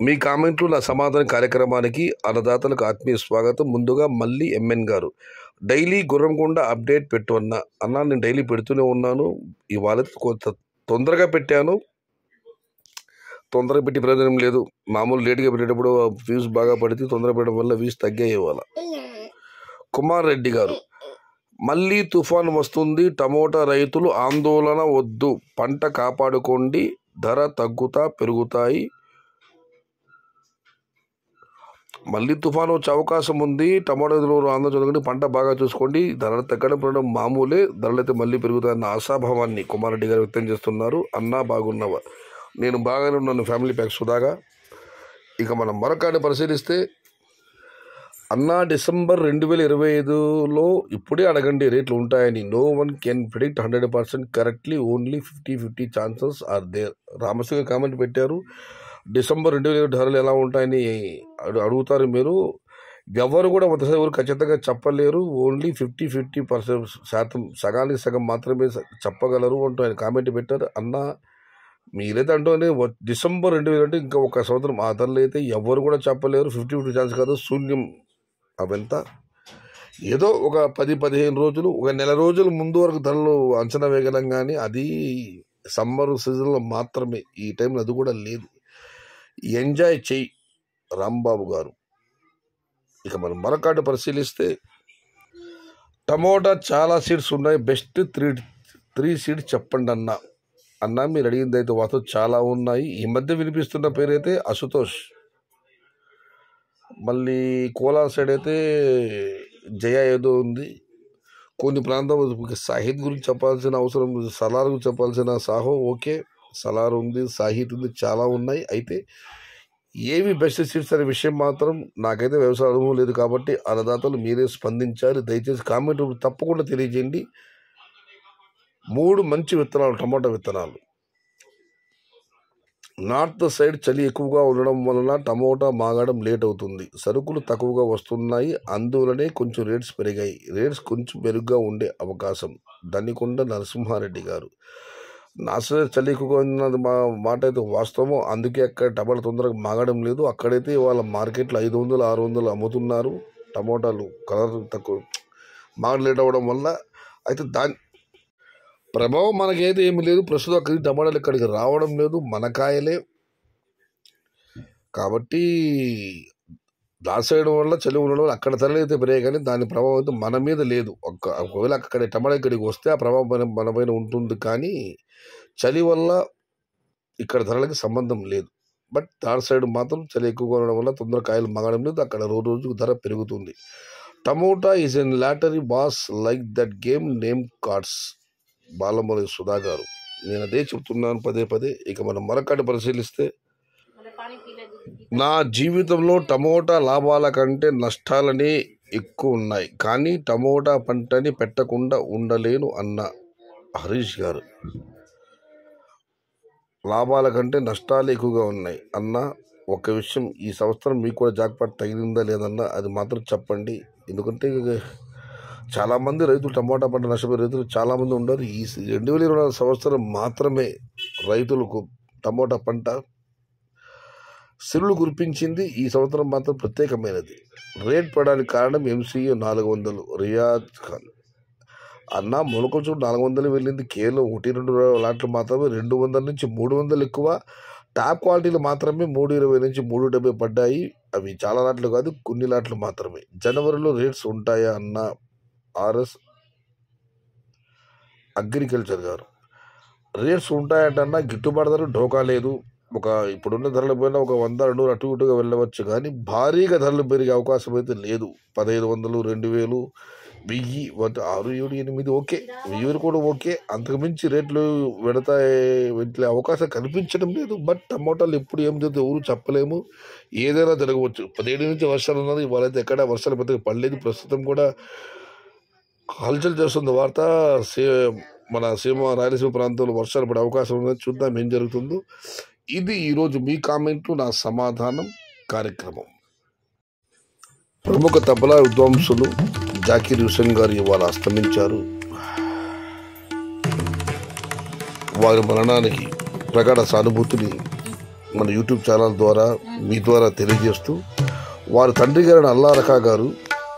మీ కామెంట్లు నా సమాధాన కార్యక్రమానికి అన్నదాతలకు ఆత్మీయ స్వాగతం. ముందుగా మళ్ళీ ఎంఎన్ గారు డైలీ గుర్రంకొండ అప్డేట్ పెట్టు అన్నా నేను డైలీ పెడుతూనే ఉన్నాను. ఇవాళ కొంత తొందరగా పెట్టాను. తొందరగా పెట్టి ప్రయోజనం లేదు. మామూలు లేట్గా పెట్టేటప్పుడు వ్యూస్ బాగా పడితే తొందరగా పెట్టడం వల్ల వ్యూస్ తగ్గాయి. ఇవాళ కుమార్ రెడ్డి గారు మళ్ళీ తుఫాను వస్తుంది, టమోటా రైతులు ఆందోళన వద్దు, పంట కాపాడుకోండి, ధర పెరుగుతాయి. మళ్ళీ తుఫాను వచ్చే అవకాశం ఉంది. టమాటో ఆందోళన చదవండి, పంట బాగా చూసుకోండి, ధరలు తగ్గడం పెరగడం మామూలే, ధరలు అయితే మళ్ళీ పెరుగుతాయన్న ఆశాభావాన్ని కుమార్ రెడ్డి గారు వ్యక్తం చేస్తున్నారు. అన్నా బాగున్నావా? నేను బాగానే ఉన్నాను. ఫ్యామిలీ ప్యాక్ సుధాగా. ఇక మనం మరొకటి పరిశీలిస్తే, అన్నా డిసెంబర్ 2025లో ఇప్పుడే అడగండి రేట్లు ఉంటాయని. No one can predict 100% correctly, only 50-50 chances are there. Ramsingh comment పెట్టారు. డిసెంబర్ 2025 ధరలు ఎలా ఉంటాయని అడుగుతారు మీరు. ఎవరు కూడా ఎవరు ఖచ్చితంగా చెప్పలేరు. ఓన్లీ 50-50% సగానికి సగం మాత్రమే చెప్పగలరు అంటూ ఆయన కామెంట్ పెట్టారు. అన్న మీరైతే అంటూనే డిసెంబర్ 2025 అంటే ఇంకా ఒక సంవత్సరం, ఆ ధరలు అయితే ఎవరు కూడా చెప్పలేరు. 50-50 ఛాన్స్ కాదు, శూన్యం. అవంతా ఏదో ఒక 10-15 రోజులు, ఒక నెల రోజులు ముందు వరకు ధరలు అంచనా వేయగలం, కానీ అది సమ్మర్ సీజన్లో మాత్రమే. ఈ టైంలో అది కూడా లేదు. ఎంజాయ్ చెయ్యి రాంబాబు గారు. ఇక మనం మరొకటి పరిశీలిస్తే, టమోటా చాలా సీడ్స్ ఉన్నాయి, బెస్ట్ త్రీ సీడ్స్ చెప్పండి అన్నా మీరు అడిగింది అయితే వాస్తవం చాలా ఉన్నాయి. ఈ మధ్య వినిపిస్తున్న పేరైతే అశుతోష్. మళ్ళీ కోలార్ సైడ్ అయితే జయ ఏదో ఉంది. కొన్ని ప్రాంతం సాహిత్ గురించి చెప్పాల్సిన అవసరం, సలార్ గురించి చెప్పాల్సిన సాహో ఓకే, సలార్ ఉంది, సాహిత్ ఉంది, చాలా ఉన్నాయి. అయితే ఏవి బెస్ట్ సీడ్స్ అనే విషయం మాత్రం నాకైతే వ్యవసాయ అనుభవం లేదు కాబట్టి అన్నదాతలు మీరే స్పందించాలి. దయచేసి కామెంట్ తప్పకుండా తెలియజేయండి. 3 మంచి విత్తనాలు, టమాటా విత్తనాలు. నార్త్ సైడ్ చలి ఎక్కువగా ఉండడం వలన టమోటా మాగడం లేట్ అవుతుంది, సరుకులు తక్కువగా వస్తున్నాయి, అందువలనే కొంచెం రేట్స్ పెరిగాయి. రేట్స్ కొంచెం మెరుగ్గా ఉండే అవకాశం. దన్నికొండ నరసింహారెడ్డి గారు. నార్త్ సైడ్ చలి ఎక్కువగా ఉన్నది మాట అయితే వాస్తవం. అందుకే అక్కడ టమాటా తొందరగా మాగడం లేదు. అక్కడైతే వాళ్ళ మార్కెట్లో 500-600 అమ్ముతున్నారు టమోటాలు. కలర్ తక్కువ మాగడం లేట్ అవ్వడం వల్ల. అయితే దాని ప్రభావం మనకైతే ఏమి లేదు. ప్రస్తుతం అక్కడికి టమాటాలు ఇక్కడికి రావడం లేదు, మన కాయలే కాబట్టి. దాసేయడం వల్ల చలి ఉండడం వల్ల అక్కడ ధరలు అయితే పెరిగాయి, కానీ దాని ప్రభావం అయితే మన మీద లేదు. ఒకవేళ అక్కడ టమాటా ఇక్కడికి వస్తే ఆ ప్రభావం మన పైన ఉంటుంది, కానీ చలి వల్ల ఇక్కడ ధరలకి సంబంధం లేదు. బట్ దాని సైడ్ మాత్రం చలి ఎక్కువగా ఉండడం వల్ల తొందర కాయలు మగడం లేదు, అక్కడ రోజుకు ధర పెరుగుతుంది. Tomato is an lottery boss like that game name cards. Balamuri Sudha గారు. నేను అదే చెప్తున్నాను పదే. ఇక మనం మరొకటి పరిశీలిస్తే, నా జీవితంలో టమోటా లాభాల కంటే నష్టాలనే ఎక్కువ ఉన్నాయి, కానీ టమోటా పంటని పెట్టకుండా ఉండలేను అన్న హరీష్ గారు. లాభాల కంటే నష్టాలు ఎక్కువగా ఉన్నాయి అన్న. ఒక విషయం, ఈ సంవత్సరం మీకు కూడా జాక్పాట్ తగిలిందా లేదన్నా అది మాత్రం చెప్పండి. ఎందుకంటే చాలామంది రైతులు టమోటా పంట నష్టపోయే రైతులు చాలామంది ఉన్నారు. ఈ 2024 సంవత్సరం మాత్రమే రైతులకు టమోటా పంట సిరులు కురిపించింది. ఈ సంవత్సరం మాత్రం ప్రత్యేకమైనది. రేట్ పడడానికి కారణం MCA 400 రియాజ్ ఖాన్ అన్న. మొలకలు చూడు 400 వెళ్ళింది, కేవలం 1-2 లాట్లు మాత్రమే 200 నుంచి 300 ఎక్కువ. టాప్ క్వాలిటీలు మాత్రమే 320 నుంచి 370 పడ్డాయి. అవి చాలా లాట్లు కాదు, కొన్ని లాట్లు మాత్రమే. జనవరిలో రేట్స్ ఉంటాయా అన్న RS అగ్రికల్చర్ గారు. రేట్స్ ఉంటాయంటన్నా, గిట్టుబాటు ధర ఢోకా లేదు. ఇప్పుడున్న ధరలు పోయినా ఒక 100-200 అటు ఇటుగా వెళ్ళవచ్చు, కానీ భారీగా ధరలు పెరిగే అవకాశం అయితే లేదు. 1500, 2000, 1000, 6, 7, 8 ఓకే, 1000 కూడా ఓకే. అంతకుమించి రేట్లు వెళ్ళే అవకాశం కనిపించడం లేదు. బట్ టమోటాలు ఎప్పుడు ఏం జరుగుతుంది ఎవరు చెప్పలేము, ఏదైనా జరగవచ్చు. 17 నుంచి వర్షాలు ఉన్నది, ఇవాళైతే ఎక్కడ వర్షాలు పెద్దగా పడలేదు. ప్రస్తుతం కూడా హల్చల్ చేస్తుంది వార్త. మన రాయలసీమ ప్రాంతంలో వర్షాలు పడే అవకాశం ఉన్నది. చూద్దాం ఏం జరుగుతుందో. ఇది ఈరోజు మీ కామెంట్లు నా సమాధానం కార్యక్రమం. ప్రముఖ తబలా విద్వాంసులు జాకీర్ హుసేన్ గారు ఇవాళ అస్తమించారు. వారి మరణానికి ప్రగాఢ సానుభూతిని మన యూట్యూబ్ ఛానల్ ద్వారా మీ ద్వారా తెలియజేస్తూ, వారి తండ్రి గారైన అల్లా రఖా గారు,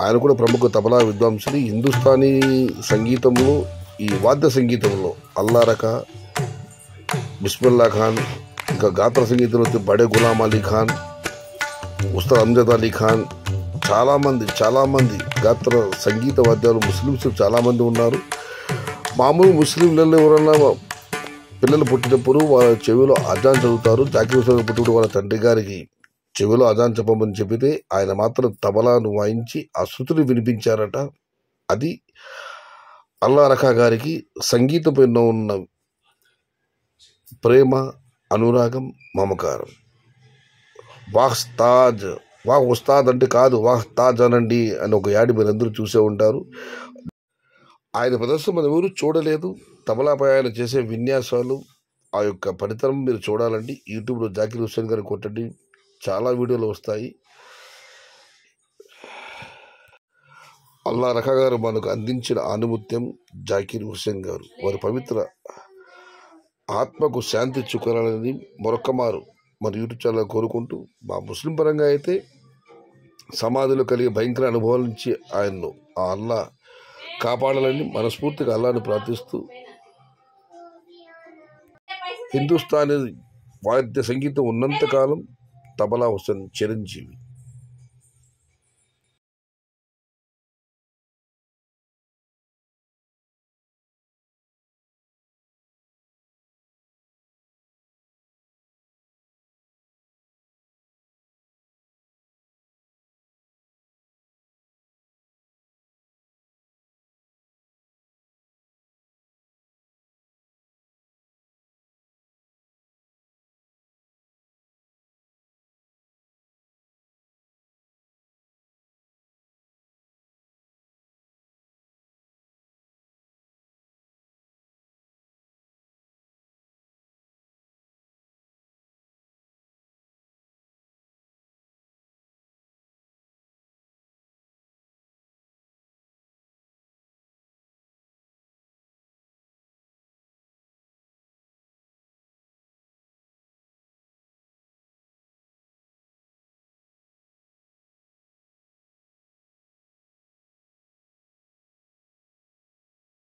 ఆయన కూడా ప్రముఖ తబలా విద్వాంసులు. హిందుస్థానీ సంగీతంలో, ఈ వాద్య సంగీతంలో అల్లా రఖా, బిస్మిల్లా ఖాన్, ఇంకా గాత్ర సంగీతంలో వచ్చి బడే గులాం అలీ ఖాన్, ఉస్తాద్ అమ్జద్ అలీ ఖాన్, చాలామంది గాత్ర సంగీత వాద్యాలు ముస్లిమ్స్ చాలామంది ఉన్నారు. మామూలు ముస్లింలలో ఎవరన్నా పిల్లలు పుట్టినప్పుడు వాళ్ళ చెవిలో అజాన్ చదువుతారు. జాకీర్ హుస్సేన్ పుట్టినప్పుడు వాళ్ళ తండ్రి గారికి చెవిలో అజాన్ చెప్పమని చెప్పితే ఆయన మాత్రం తబలాను వాయించి ఆ శృతిని వినిపించారట. అది అల్లా రఖా గారికి సంగీతం పైన ఉన్న ప్రేమ, అనురాగం, మమకారం. వాహ్ ఉస్తాద్ అంటే కాదు, వాహ్ తాజ్ అనండి అని ఒక యాడి మీరందరూ చూసే ఉంటారు. ఆయన ప్రదర్శన మనం ఎవరు చూడలేదు. తబలాపై ఆయన చేసే విన్యాసాలు, ఆ యొక్క పనితనం మీరు చూడాలండి. యూట్యూబ్లో జాకీర్ హుస్సేన్ గారు కొట్టండి, చాలా వీడియోలు వస్తాయి. అల్లా రఖా గారు మనకు అందించిన ఆనుమత్యం జాకీర్ హుస్సేన్ గారు. వారి పవిత్ర ఆత్మకు శాంతి చుక్కాలని మరొక్కమారు మన యూట్యూబ్ ఛానల్ కోరుకుంటూ, మా ముస్లిం పరంగా అయితే సమాధిలో కలిగే భయంకర అనుభవాల నుంచి ఆయన్ను ఆ అల్లా కాపాడాలని మనస్ఫూర్తిగా అల్లాని ప్రార్థిస్తూ, హిందుస్థానీ వాద్య సంగీతం ఉన్నంతకాలం తబలా హుస్సేన్ చిరంజీవి.